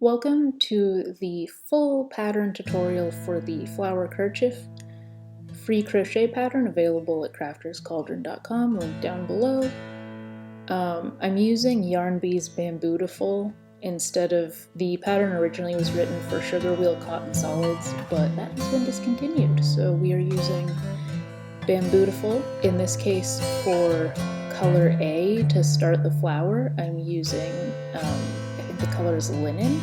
Welcome to the full pattern tutorial for the flower kerchief free crochet pattern available at crafterscauldron.com, linked down below. I'm using Yarn Bee's Bambootiful instead of the pattern originally was written for Sugar Wheel Cotton Solids, but that has been discontinued, so we are using Bambootiful. In this case, for color A to start the flower, I'm using I think the color is Linen,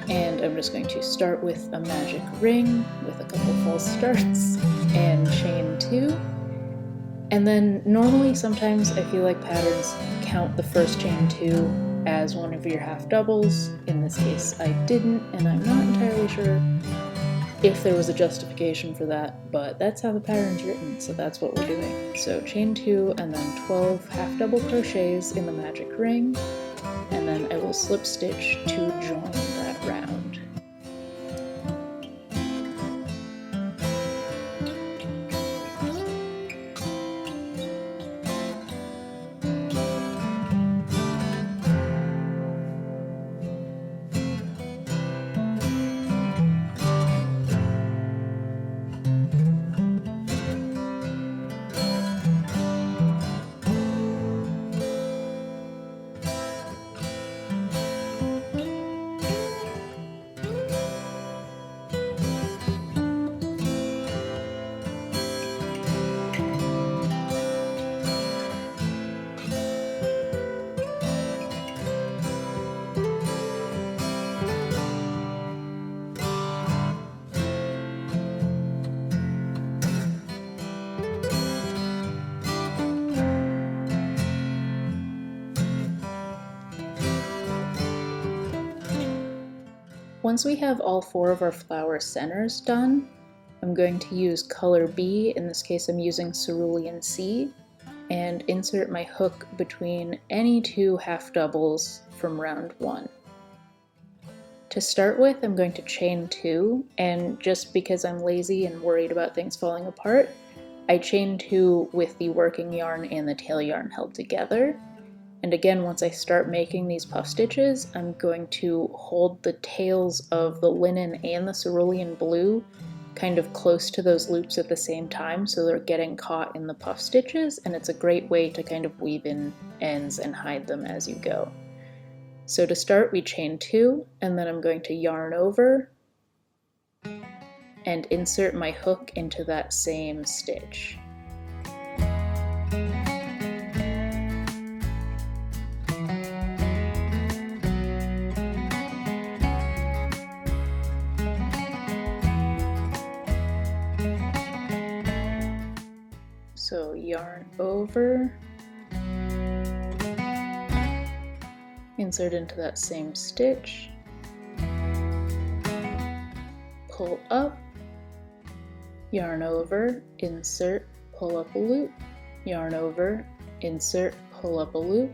and I'm just going to start with a magic ring with a couple false starts and chain 2. And then normally sometimes I feel like patterns count the first chain 2 as one of your half doubles. In this case I didn't, and I'm not entirely sure if there was a justification for that, but that's how the pattern's written, so that's what we're doing. So chain 2 and then 12 half double crochets in the magic ring, and then I will slip stitch to join that round. Once we have all 4 of our flower centers done, I'm going to use color B, in this case I'm using Cerulean C, and insert my hook between any 2 half doubles from round 1. To start with, I'm going to chain 2, and just because I'm lazy and worried about things falling apart, I chain 2 with the working yarn and the tail yarn held together. And again, once I start making these puff stitches, I'm going to hold the tails of the linen and the cerulean blue kind of close to those loops at the same time, so they're getting caught in the puff stitches, and it's a great way to kind of weave in ends and hide them as you go. So to start, we chain 2, and then I'm going to yarn over and insert my hook into that same stitch. So yarn over, insert into that same stitch, pull up, yarn over, insert, pull up a loop, yarn over, insert, pull up a loop,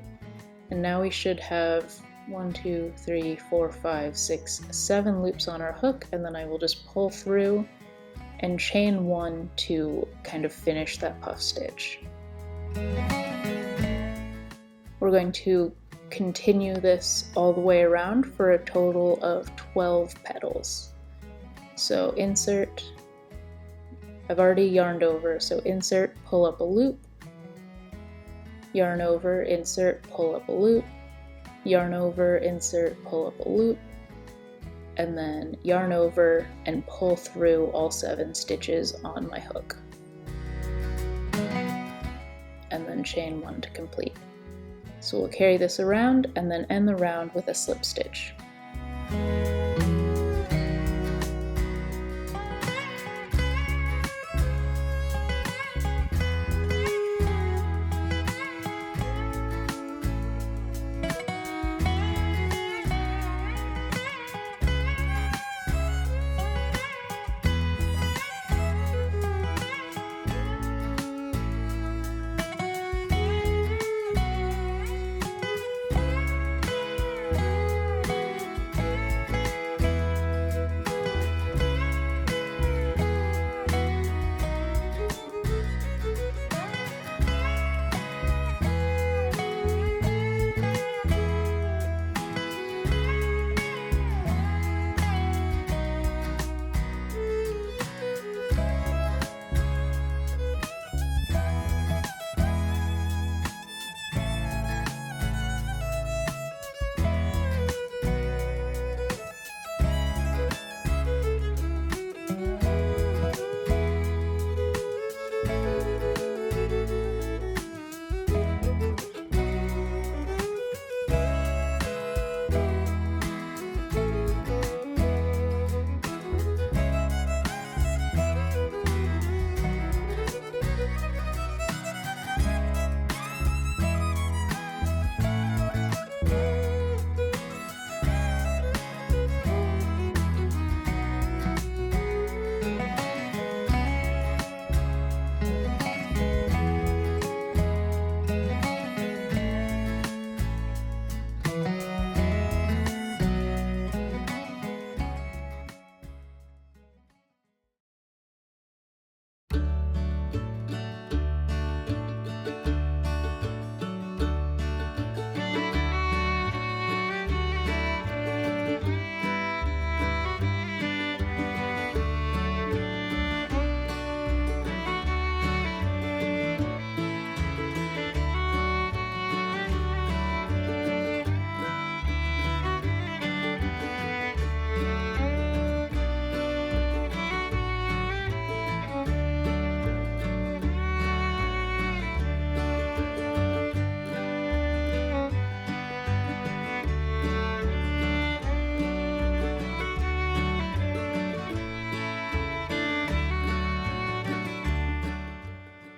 and now we should have 1, 2, 3, 4, 5, 6, 7 loops on our hook, and then I will just pull through and chain 1 to kind of finish that puff stitch. We're going to continue this all the way around for a total of 12 petals. So insert, I've already yarned over, so insert, pull up a loop, yarn over, insert, pull up a loop, yarn over, insert, pull up a loop, and then yarn over and pull through all 7 stitches on my hook. And then chain 1 to complete. So we'll carry this around and then end the round with a slip stitch.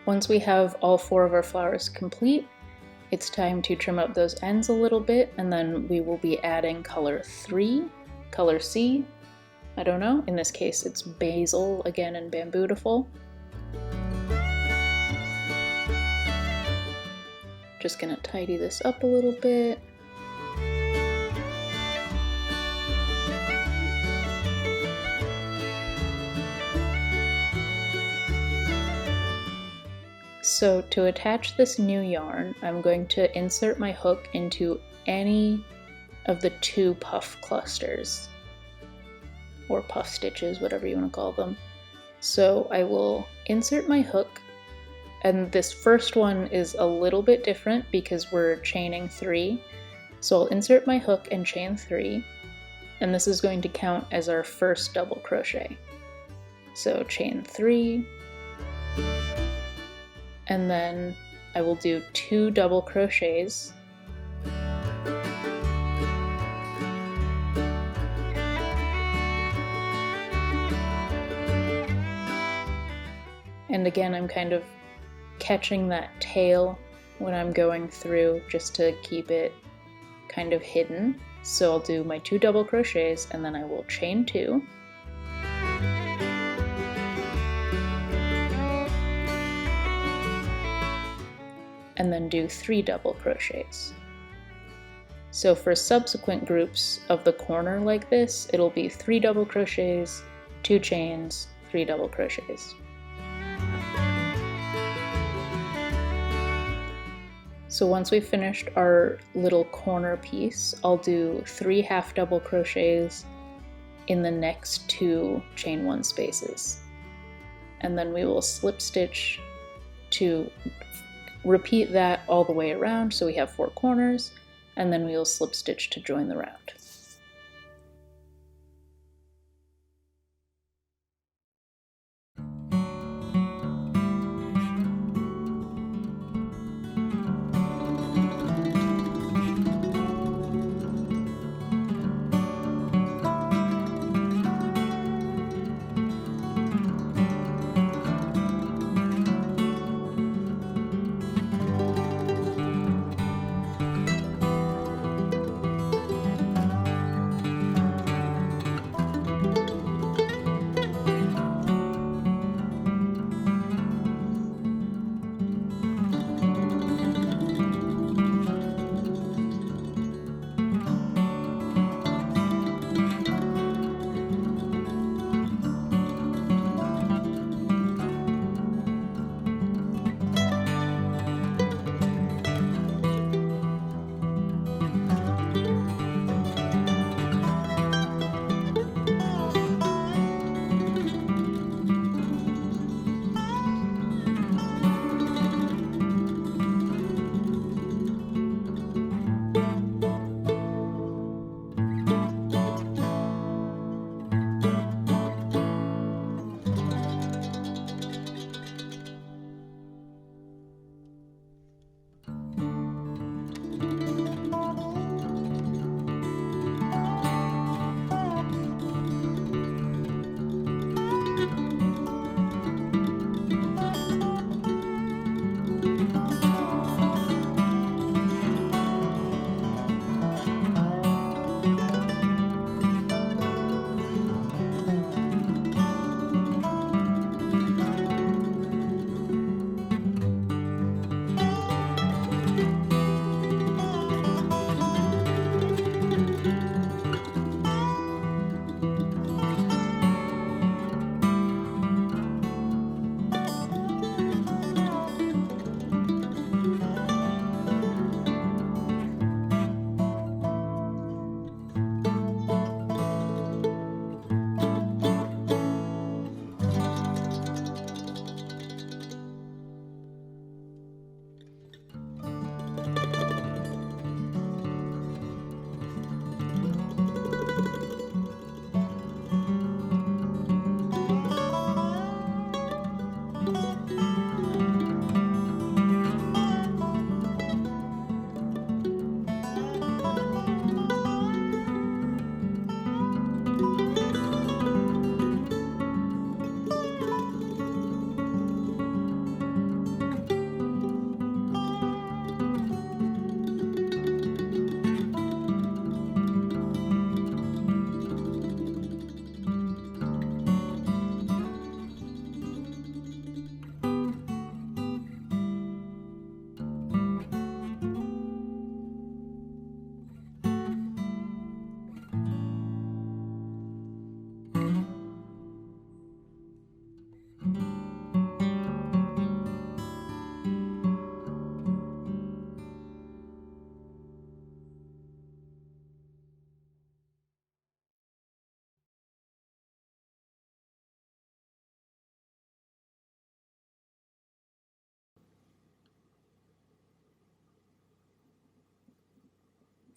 Once we have all 4 of our flowers complete, it's time to trim up those ends a little bit, and then we will be adding color 3, color C. I don't know, in this case it's Basil again in Bambootiful. Just gonna tidy this up a little bit. So to attach this new yarn, I'm going to insert my hook into any of the 2 puff clusters, or puff stitches, whatever you want to call them. So I will insert my hook, and this first one is a little bit different because we're chaining 3. So I'll insert my hook and chain 3, and this is going to count as our first double crochet. So chain 3, and then I will do 2 double crochets, and again I'm kind of catching that tail when I'm going through just to keep it kind of hidden. So I'll do my 2 double crochets and then I will chain 2, and then do 3 double crochets. So for subsequent groups of the corner like this, it'll be 3 double crochets, 2 chains, 3 double crochets. So once we've finished our little corner piece, I'll do 3 half double crochets in the next 2 chain 1 spaces. And then we will slip stitch to repeat that all the way around, so we have 4 corners, and then we will slip stitch to join the round.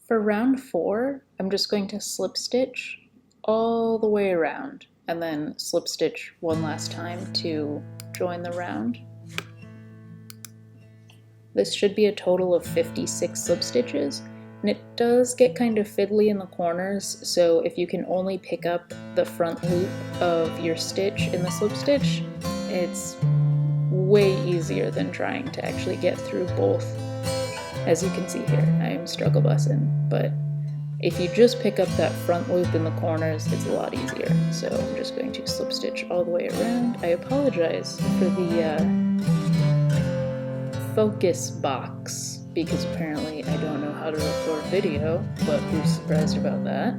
For round 4, I'm just going to slip stitch all the way around and then slip stitch one last time to join the round. This should be a total of 56 slip stitches, and it does get kind of fiddly in the corners, so if you can only pick up the front loop of your stitch in the slip stitch, it's way easier than trying to actually get through both. As you can see here, I am struggle bussing, but if you just pick up that front loop in the corners, it's a lot easier. So I'm just going to slip stitch all the way around. I apologize for the focus box, because apparently I don't know how to record video, but who's surprised about that?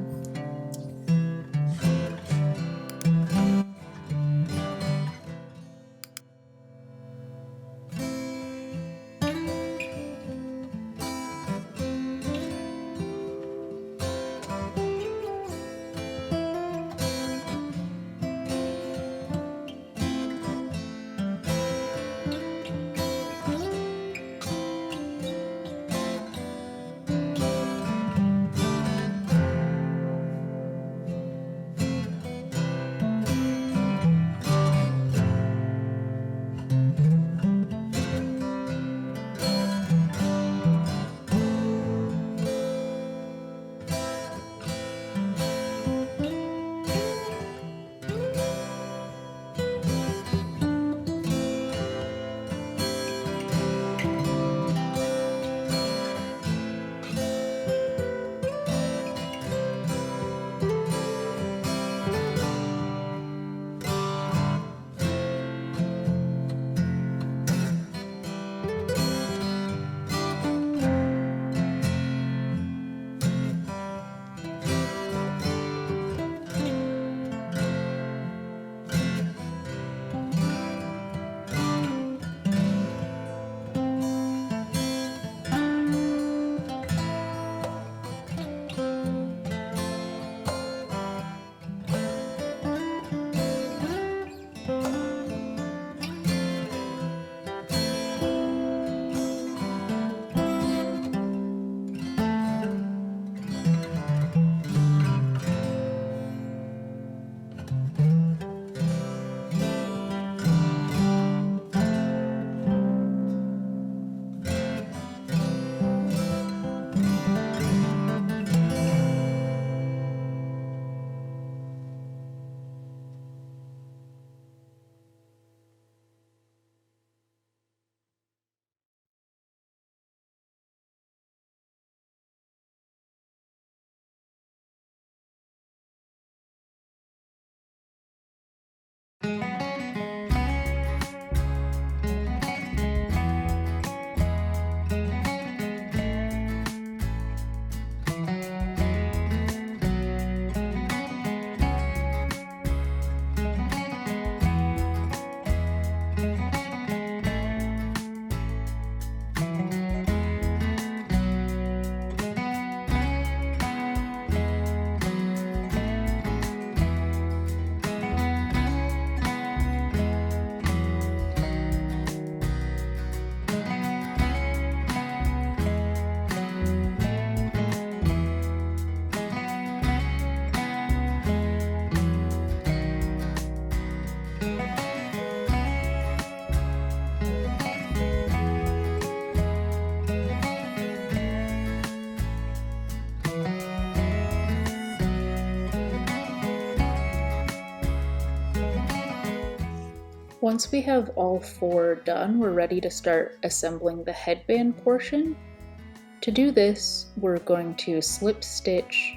Once we have all 4 done, we're ready to start assembling the headband portion. To do this, we're going to slip stitch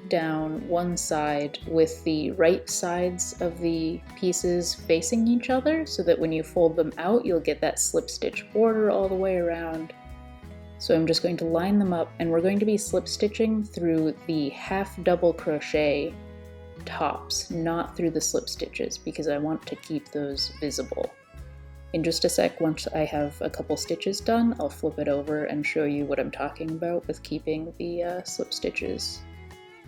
down one side with the right sides of the pieces facing each other, so that when you fold them out, you'll get that slip stitch border all the way around. So I'm just going to line them up, and we're going to be slip stitching through the half double crochet tops, not through the slip stitches, because I want to keep those visible. In just a sec, once I have a couple stitches done, I'll flip it over and show you what I'm talking about with keeping the slip stitches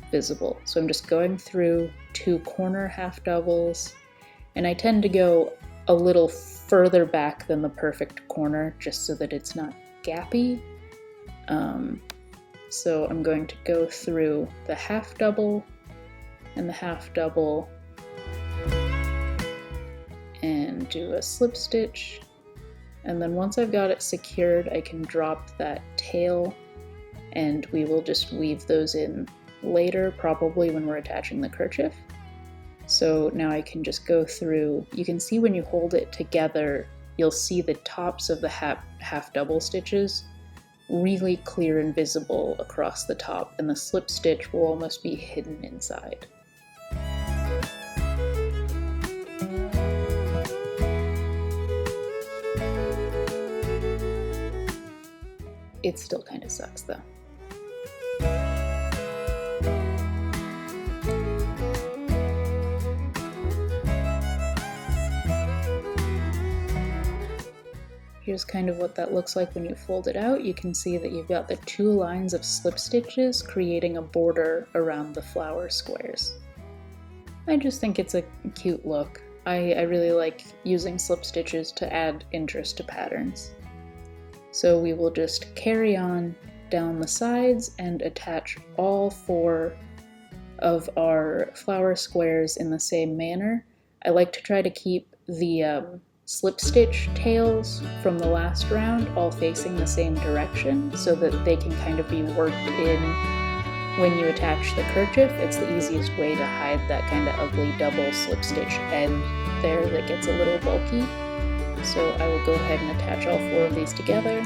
visible. So I'm just going through 2 corner half doubles, and I tend to go a little further back than the perfect corner just so that it's not gappy. So I'm going to go through the half double and the half double and do a slip stitch. And then once I've got it secured, I can drop that tail and we will just weave those in later, probably when we're attaching the kerchief. So now I can just go through, you can see when you hold it together, you'll see the tops of the half double stitches really clear and visible across the top, and the slip stitch will almost be hidden inside. It still kind of sucks though. Here's kind of what that looks like when you fold it out. You can see that you've got the 2 lines of slip stitches creating a border around the flower squares. I just think it's a cute look. I really like using slip stitches to add interest to patterns. So we will just carry on down the sides and attach all 4 of our flower squares in the same manner. I like to try to keep the slip stitch tails from the last round all facing the same direction so that they can kind of be worked in when you attach the kerchief. It's the easiest way to hide that kind of ugly double slip stitch end there that gets a little bulky. So I will go ahead and attach all 4 of these together.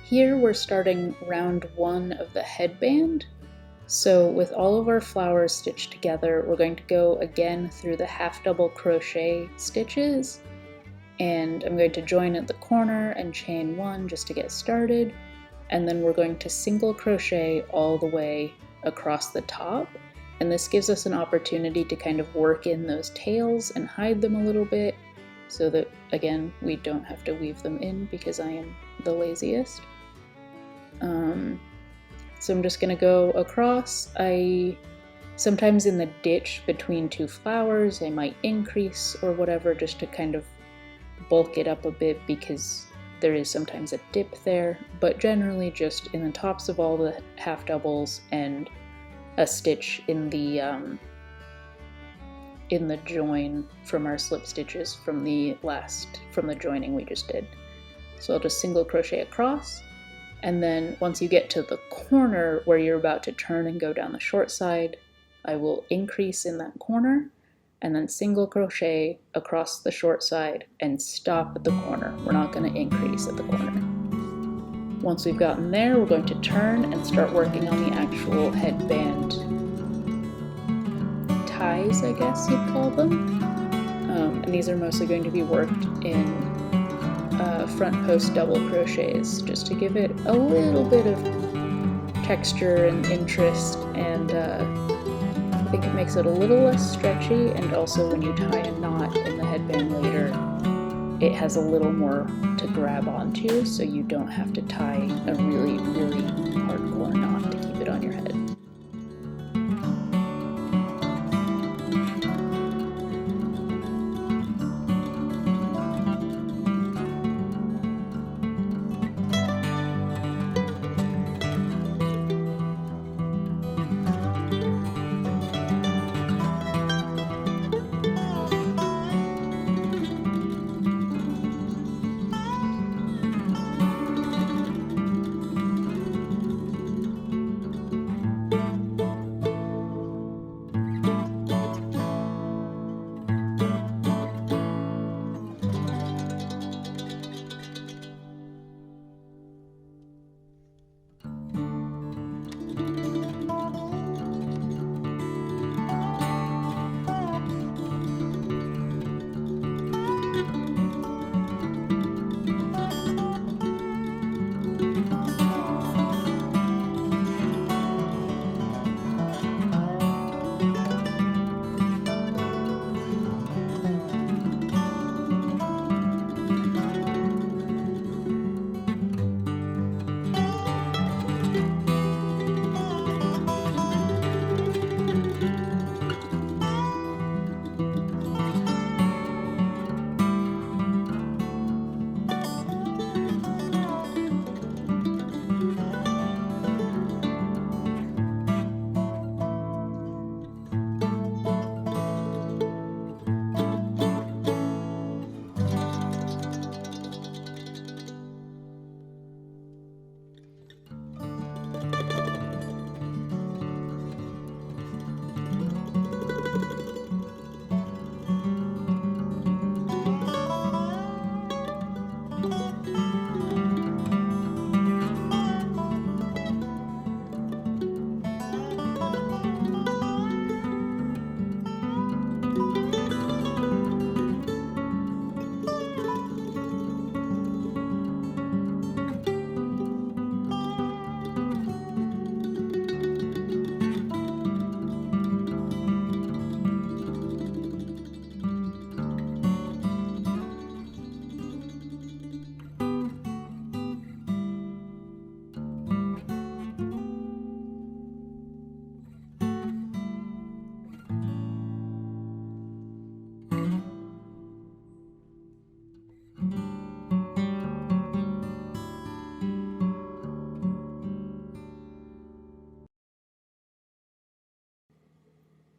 Here we're starting round 1 of the headband. So with all of our flowers stitched together, we're going to go again through the half double crochet stitches, and I'm going to join at the corner and chain 1 just to get started, and then we're going to single crochet all the way across the top, and this gives us an opportunity to kind of work in those tails and hide them a little bit so that, again, we don't have to weave them in because I am the laziest. So I'm just gonna go across. Sometimes in the ditch between 2 flowers, I might increase or whatever just to kind of bulk it up a bit because there is sometimes a dip there, but generally just in the tops of all the half doubles and a stitch in the join from our slip stitches from the joining we just did. So I'll just single crochet across. And then once you get to the corner where you're about to turn and go down the short side, I will increase in that corner and then single crochet across the short side and stop at the corner. We're not going to increase at the corner. Once we've gotten there, we're going to turn and start working on the actual headband ties, I guess you'd call them. And these are mostly going to be worked in front post double crochets just to give it a little bit of texture and interest, and I think it makes it a little less stretchy, and also when you tie a knot in the headband later it has a little more to grab onto so you don't have to tie a really hardcore knot to keep it on your head.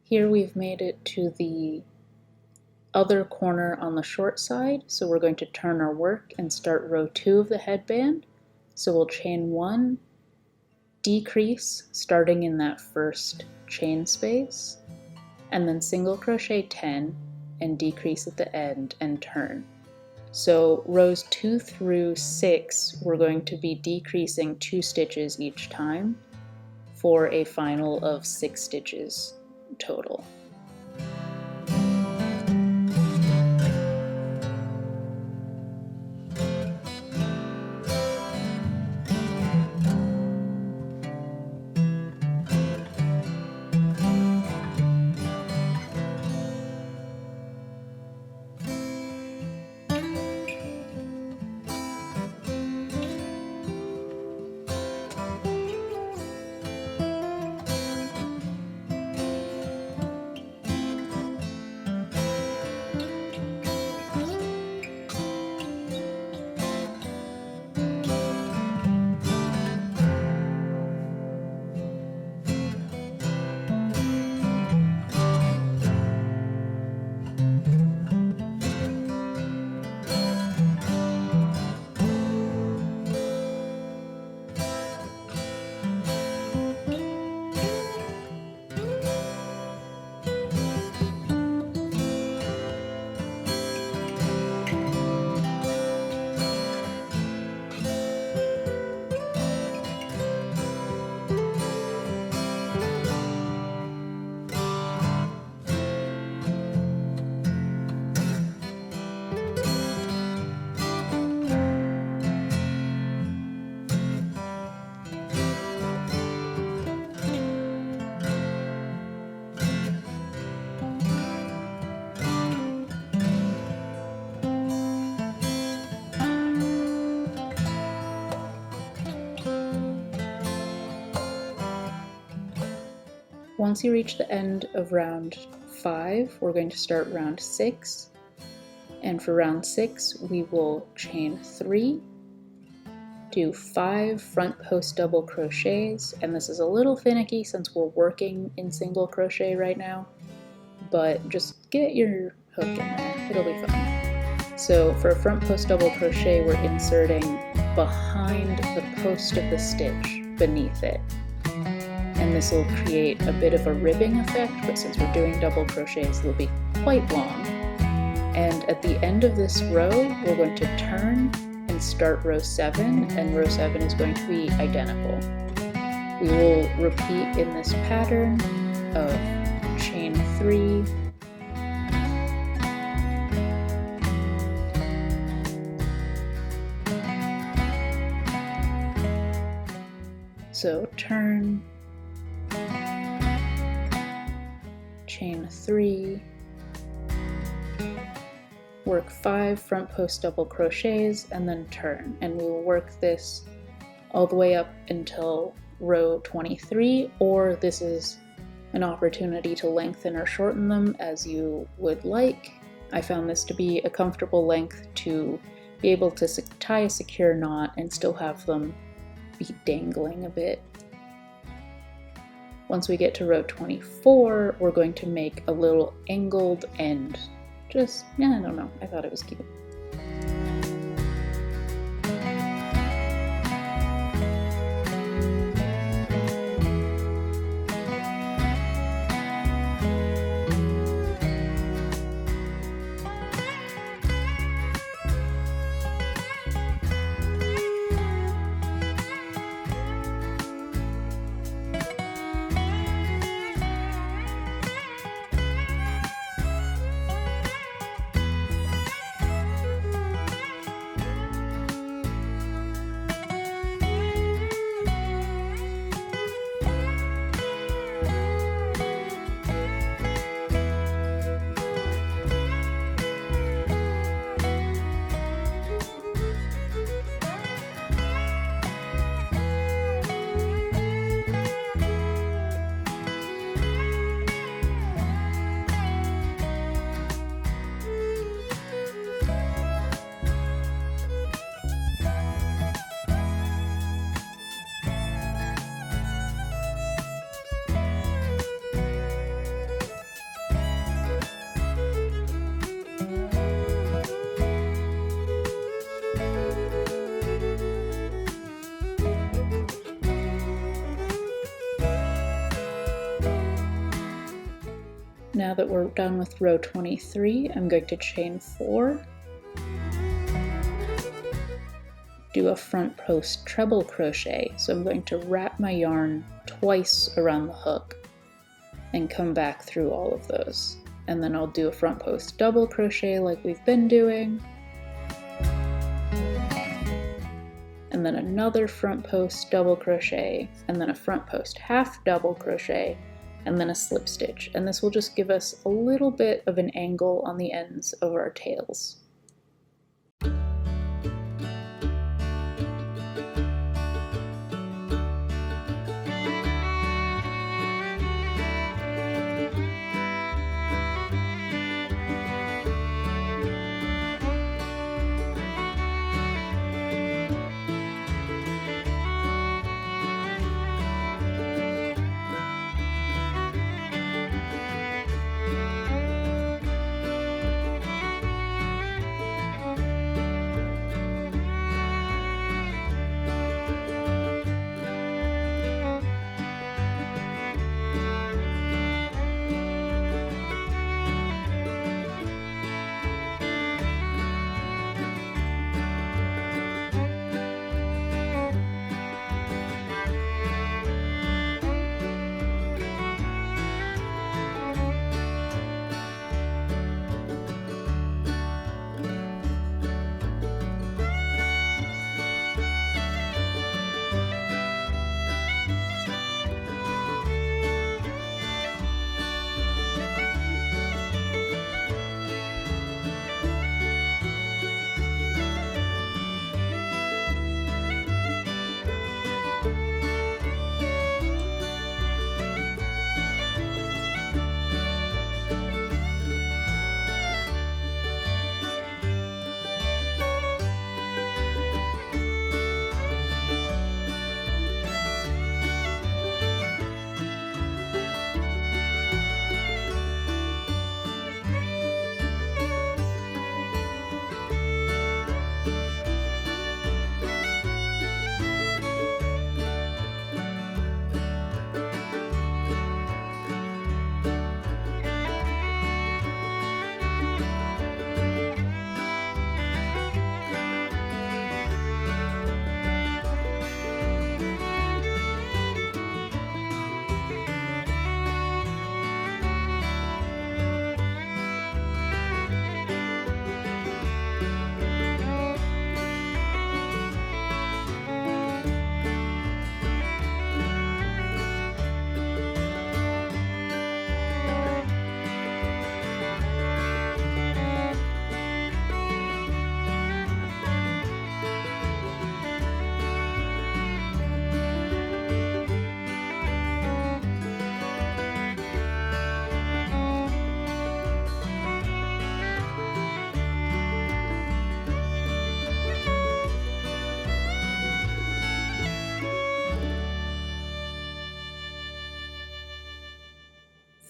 Here we've made it to the other corner on the short side, so we're going to turn our work and start row 2 of the headband. So we'll chain 1, decrease starting in that first chain space, and then single crochet 10 and decrease at the end and turn. So rows 2 through 6, we're going to be decreasing 2 stitches each time for a final of 6 stitches total. Once you reach the end of round 5, we're going to start round 6, and for round 6 we will chain 3, do 5 front post double crochets, and this is a little finicky since we're working in single crochet right now, but just get your hook in there, it'll be fun. So for a front post double crochet, we're inserting behind the post of the stitch beneath it. And this will create a bit of a ribbing effect, but since we're doing double crochets, they'll be quite long. And at the end of this row, we're going to turn and start row 7, and row 7 is going to be identical. We will repeat in this pattern of chain 3, so turn, chain 3, work 5 front post double crochets, and then turn, and we will work this all the way up until row 23, or this is an opportunity to lengthen or shorten them as you would like. I found this to be a comfortable length to be able to tie a secure knot and still have them be dangling a bit. Once we get to row 24, we're going to make a little angled end. Just, yeah, I don't know, I thought it was cute. Now that we're done with row 23, I'm going to chain 4, do a front post treble crochet. So I'm going to wrap my yarn twice around the hook and come back through all of those. And then I'll do a front post double crochet like we've been doing. And then another front post double crochet, and then a front post half double crochet, and then a slip stitch. And this will just give us a little bit of an angle on the ends of our tails.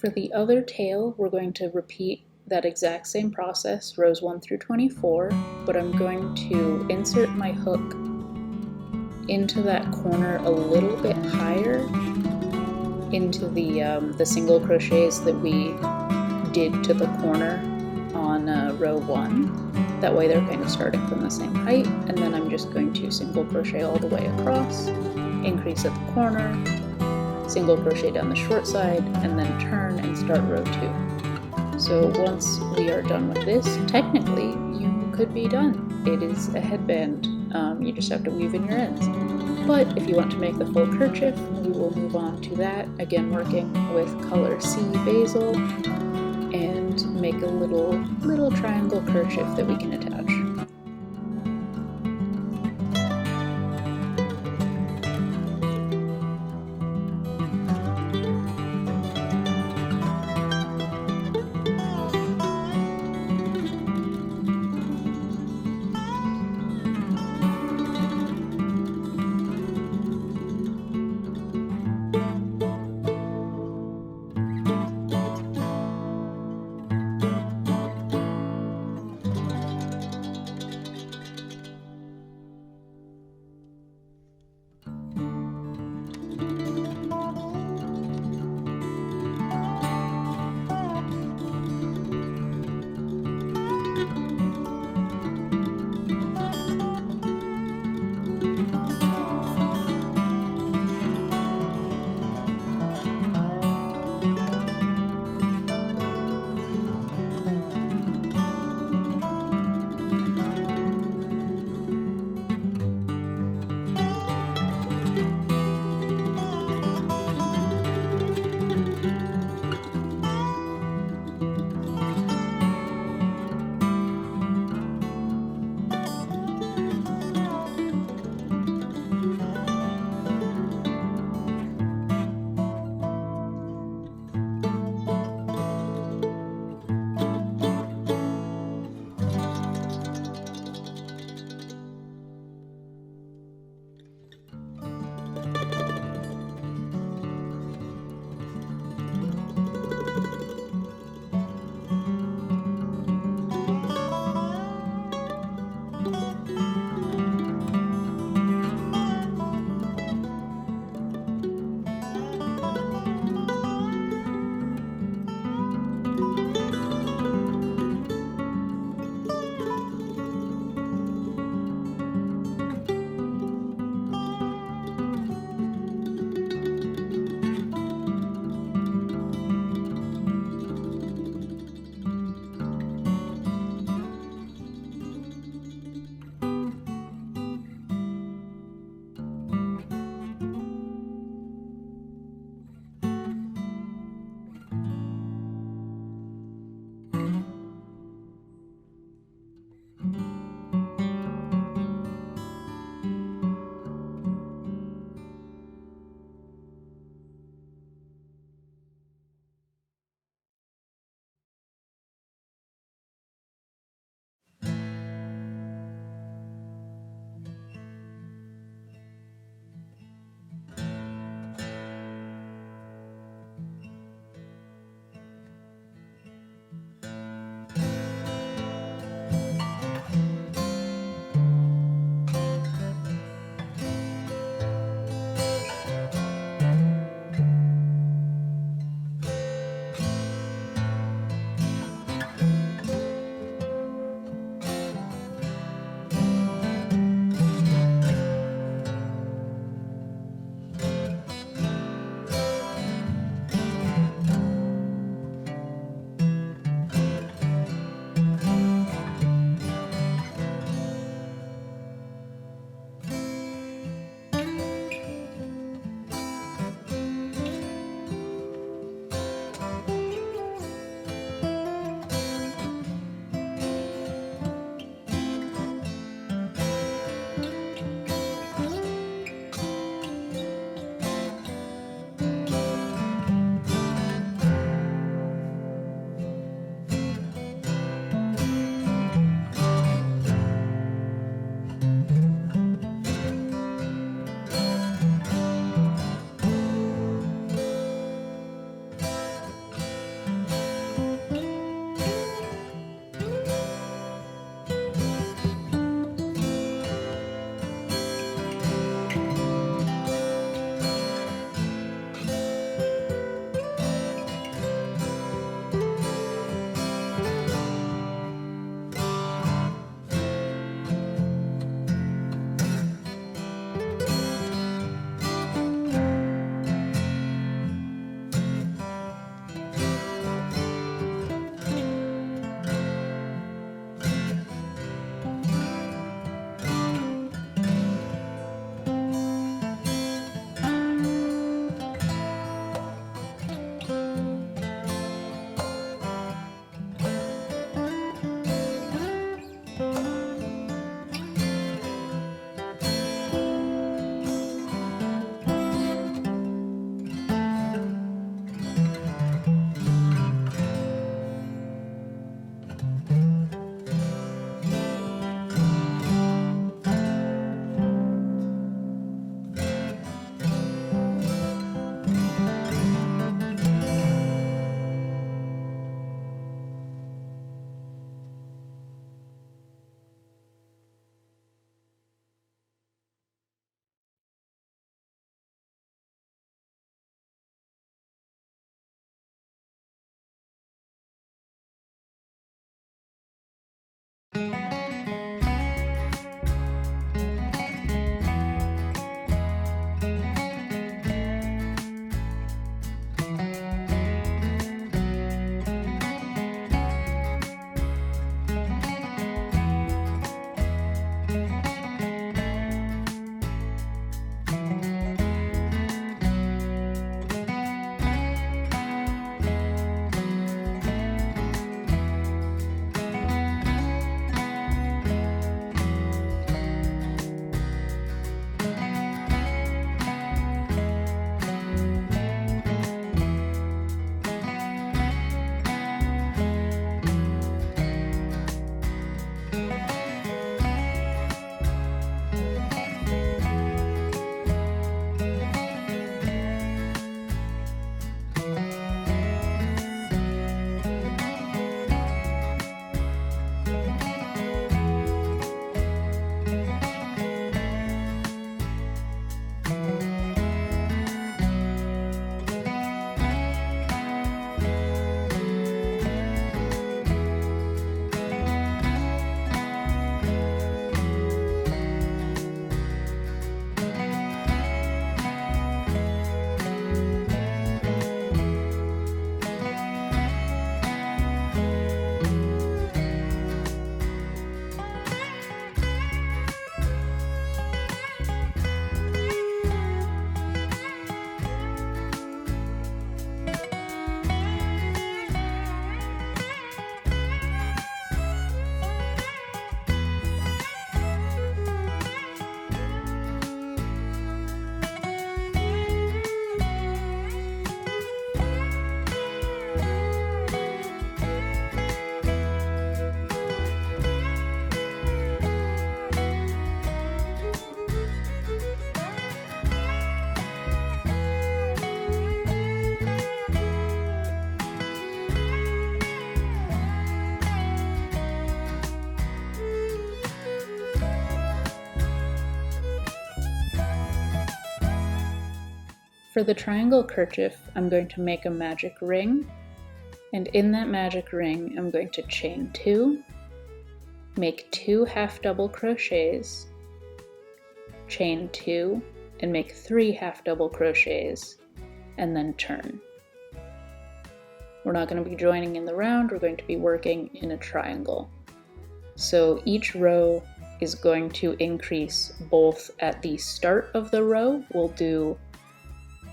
For the other tail, we're going to repeat that exact same process, rows 1 through 24, but I'm going to insert my hook into that corner a little bit higher into the single crochets that we did to the corner on row 1. That way they're kind of starting from the same height, and then I'm just going to single crochet all the way across, increase at the corner, single crochet down the short side, and then turn and start row 2. So once we are done with this, technically you could be done. It is a headband. You just have to weave in your ends. But if you want to make the full kerchief, we will move on to that, again working with color C basil, and make a little triangle kerchief that we can attach. For the triangle kerchief, I'm going to make a magic ring, and in that magic ring, I'm going to chain 2, make 2 half double crochets, chain 2, and make 3 half double crochets, and then turn. We're not going to be joining in the round, we're going to be working in a triangle. So each row is going to increase both at the start of the row, we'll do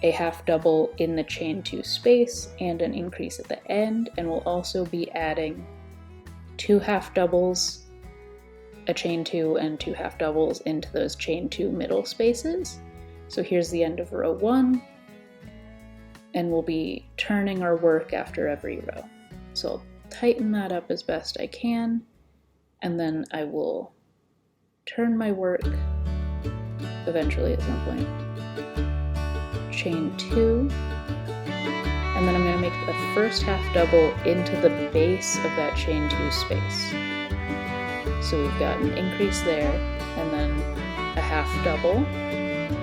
a half double in the chain 2 space and an increase at the end, and we'll also be adding 2 half doubles, a chain 2 and 2 half doubles into those chain 2 middle spaces. So here's the end of row 1, and we'll be turning our work after every row. So I'll tighten that up as best I can, and then I will turn my work eventually at some point. Chain 2, and then I'm going to make the first half double into the base of that chain 2 space. So we've got an increase there, and then a half double, and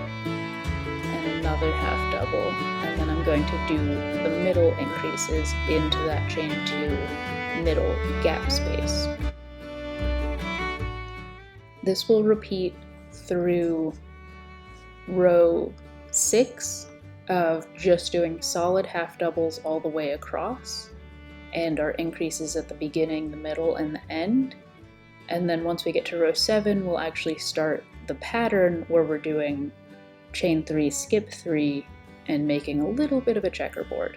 another half double, and then I'm going to do the middle increases into that chain 2 middle gap space. This will repeat through row 6 of just doing solid half doubles all the way across, and our increases at the beginning, the middle, and the end. And then once we get to row 7, we'll actually start the pattern where we're doing chain 3, skip 3, and making a little bit of a checkerboard.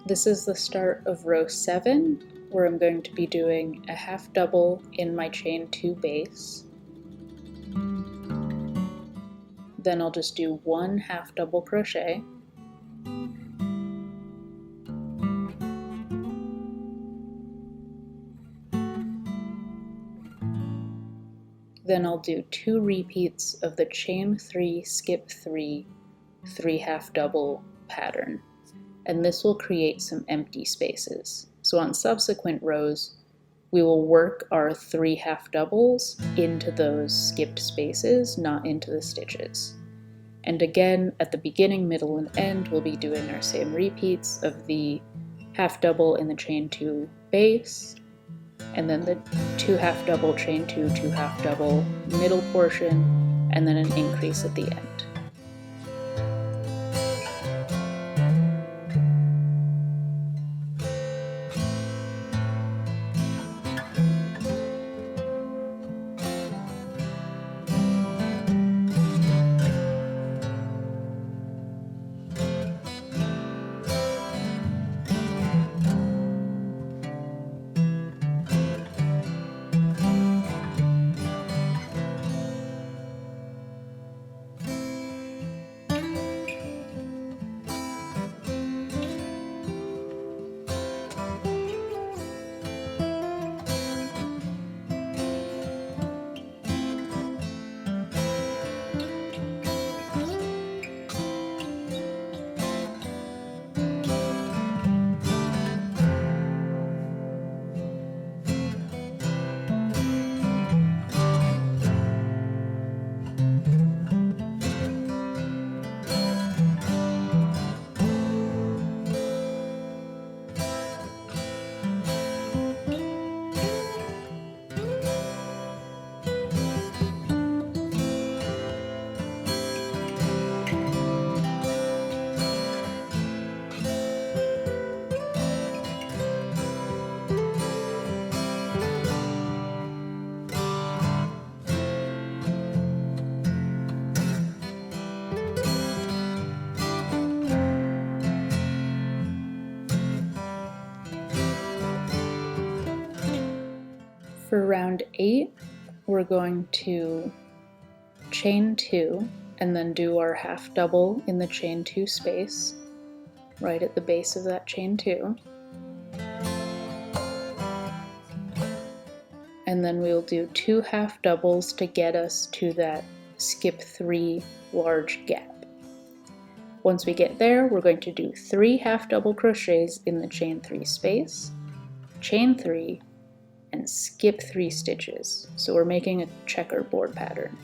This is the start of row 7, where I'm going to be doing a half double in my chain 2 base. Then I'll just do 1 half double crochet. Then I'll do 2 repeats of the chain 3, skip 3, 3 half double pattern. And this will create some empty spaces. So on subsequent rows, we will work our 3 half doubles into those skipped spaces, not into the stitches. And again, at the beginning, middle, and end, we'll be doing our same repeats of the half double in the chain 2 base, and then the 2 half double, chain 2, 2 half double, middle portion, and then an increase at the end. For round 8, we're going to chain 2 and then do our half double in the chain 2 space right at the base of that chain 2. And then we'll do 2 half doubles to get us to that skip 3 large gap. Once we get there, we're going to do 3 half double crochets in the chain 3 space, chain 3, and skip 3 stitches. So we're making a checkerboard pattern.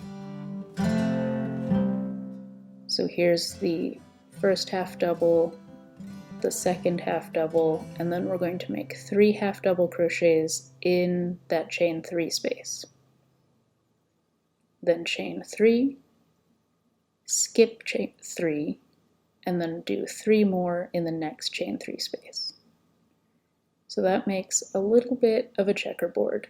So here's the first half double, the second half double, and then we're going to make 3 half double crochets in that chain 3 space. Then chain 3, skip chain 3, and then do 3 more in the next chain 3 space. So that makes a little bit of a checkerboard.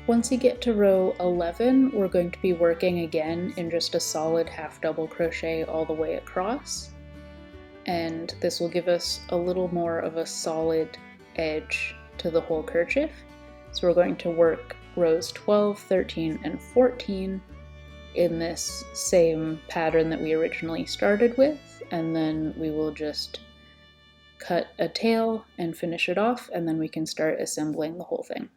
Once you get to row 11, we're going to be working again in just a solid half double crochet all the way across. And this will give us a little more of a solid edge to the whole kerchief. So we're going to work rows 12, 13, and 14 in this same pattern that we originally started with, and then we will just cut a tail and finish it off, and then we can start assembling the whole thing.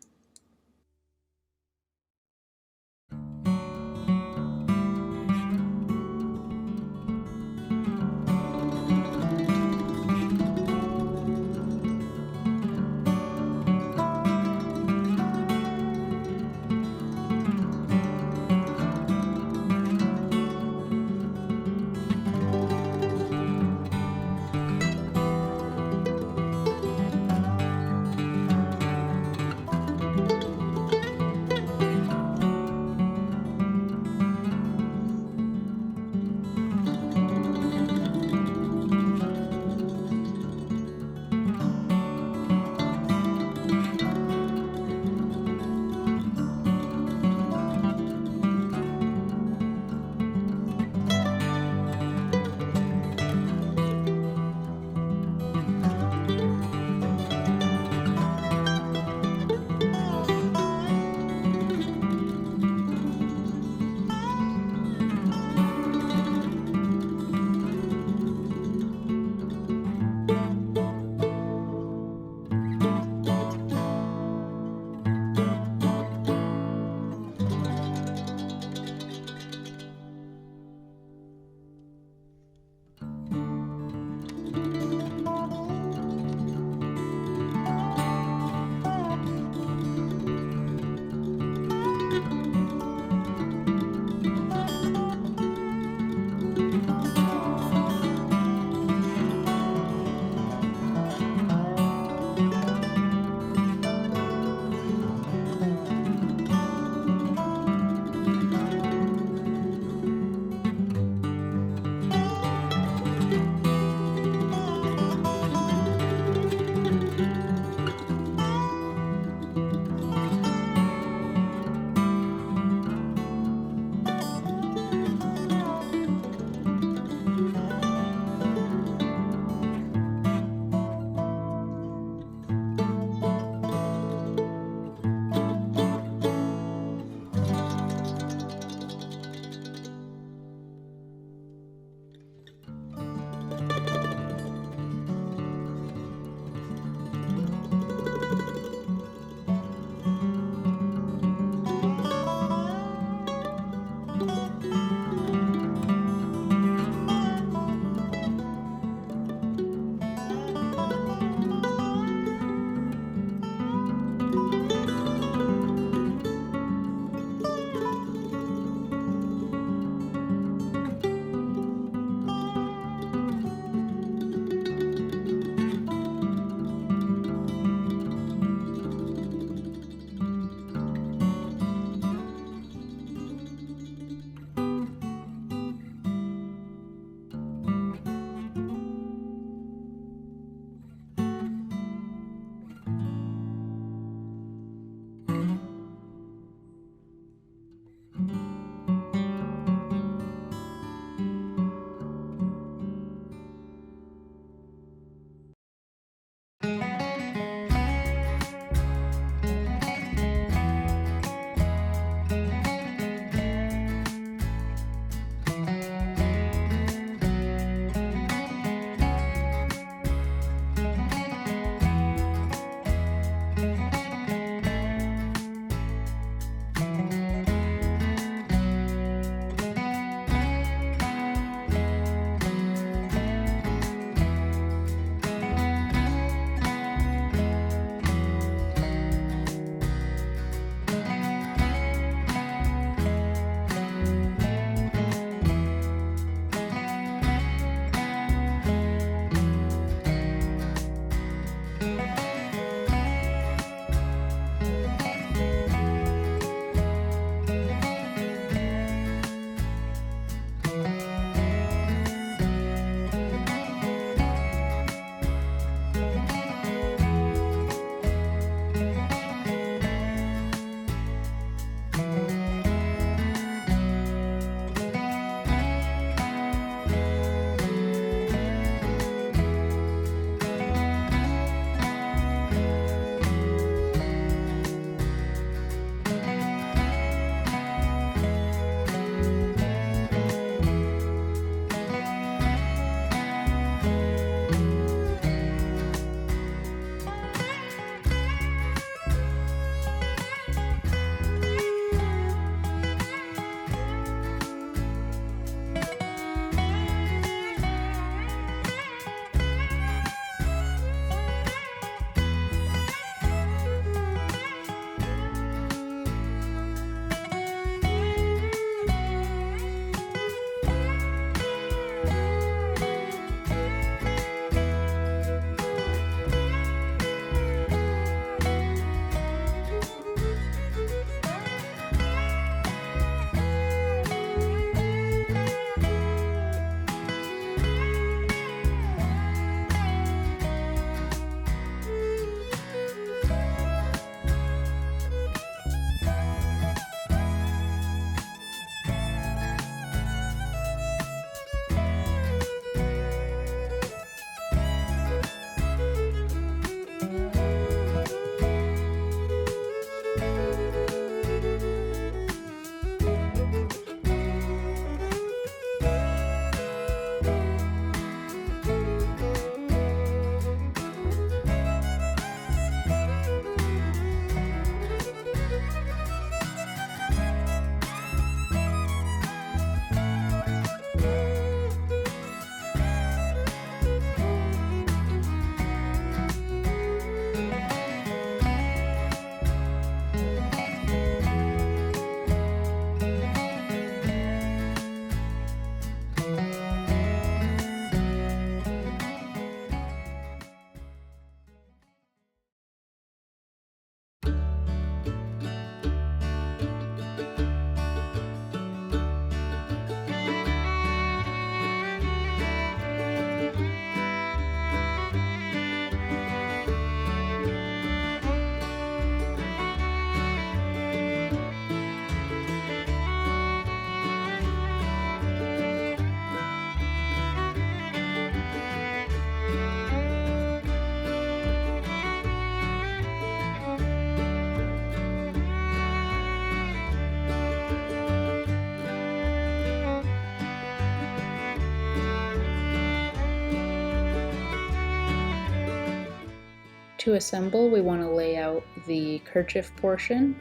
to assemble, we want to lay out the kerchief portion,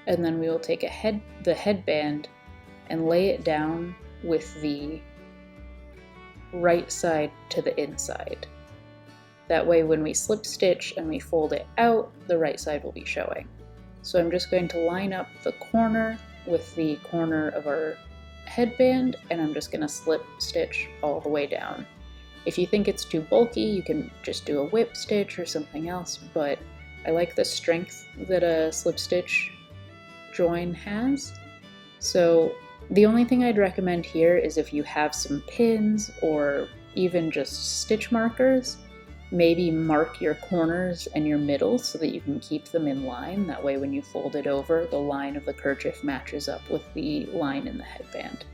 and then we will take the headband and lay it down with the right side to the inside. That way when we slip stitch and we fold it out, the right side will be showing. So I'm just going to line up the corner with the corner of our headband, and I'm just going to slip stitch all the way down. If you think it's too bulky, you can just do a whip stitch or something else, but I like the strength that a slip stitch join has. So the only thing I'd recommend here is if you have some pins or even just stitch markers, maybe mark your corners and your middles so that you can keep them in line. That way when you fold it over, the line of the kerchief matches up with the line in the headband.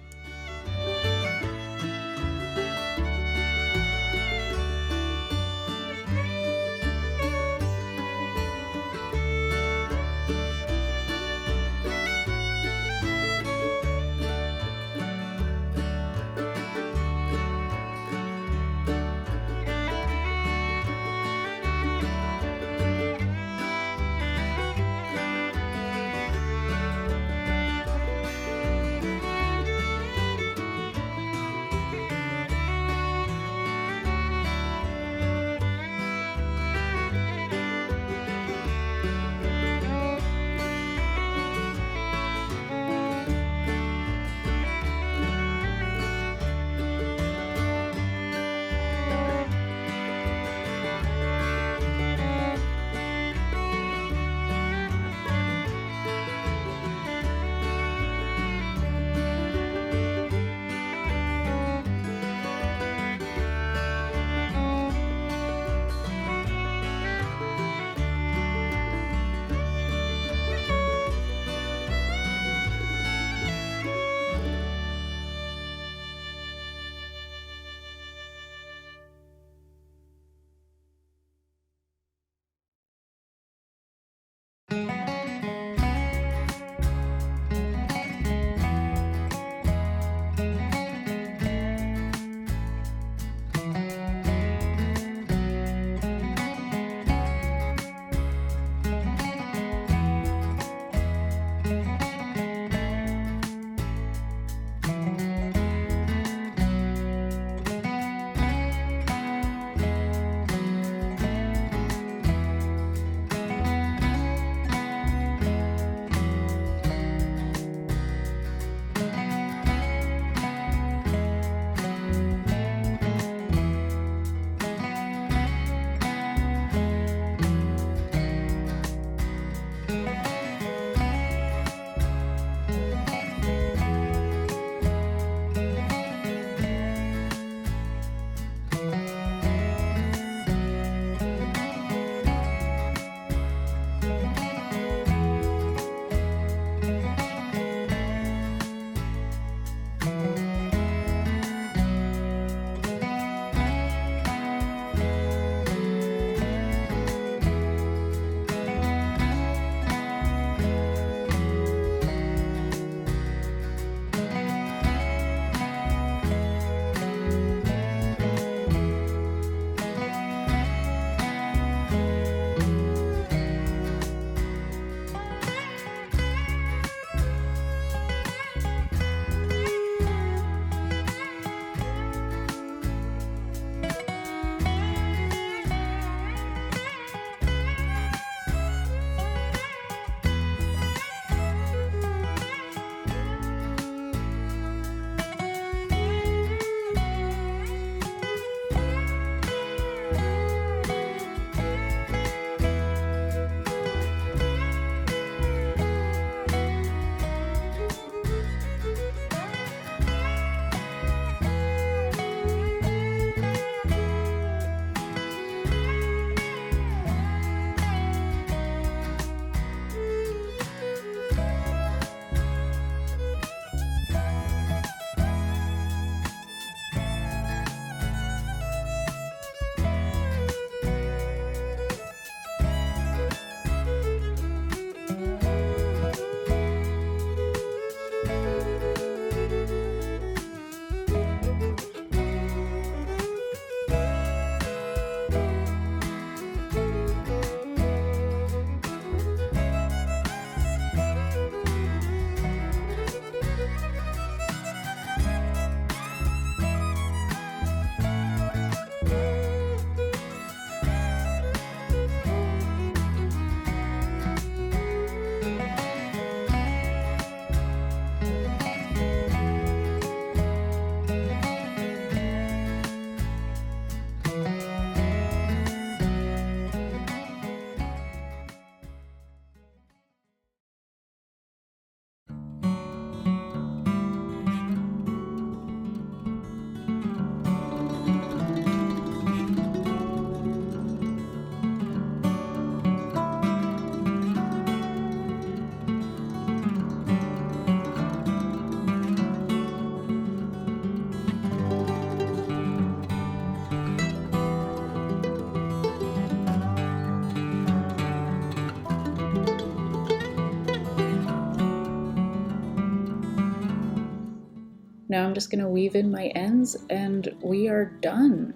Now I'm just going to weave in my ends and we are done.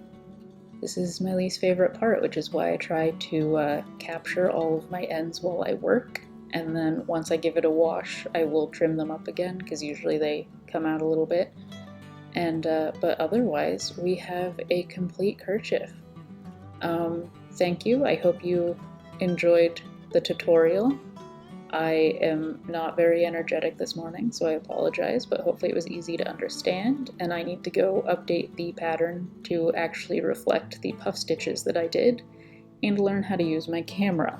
This is my least favorite part, which is why I try to capture all of my ends while I work, and then once I give it a wash I will trim them up again because usually they come out a little bit. And but otherwise we have a complete kerchief. Thank you. I hope you enjoyed the tutorial. I am not very energetic this morning, so I apologize, but hopefully it was easy to understand, and I need to go update the pattern to actually reflect the puff stitches that I did and learn how to use my camera.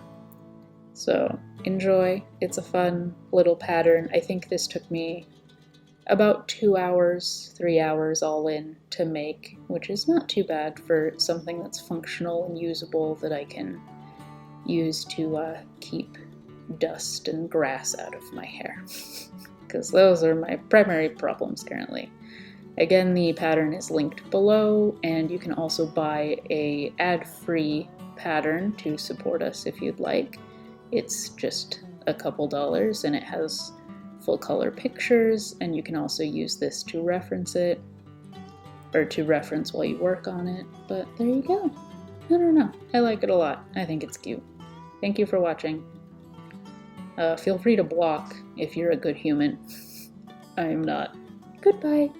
So enjoy. It's a fun little pattern. I think this took me about 2 hours, 3 hours all in to make, which is not too bad for something that's functional and usable that I can use to keep dust and grass out of my hair, because those are my primary problems currently. Again, the pattern is linked below, and you can also buy a ad-free pattern to support us if you'd like. It's just a couple dollars and it has full color pictures, and you can also use this to reference it, or to reference while you work on it. But there you go. I don't know, I like it a lot. I think it's cute. Thank you for watching. Feel free to block if you're a good human. I am not. Goodbye.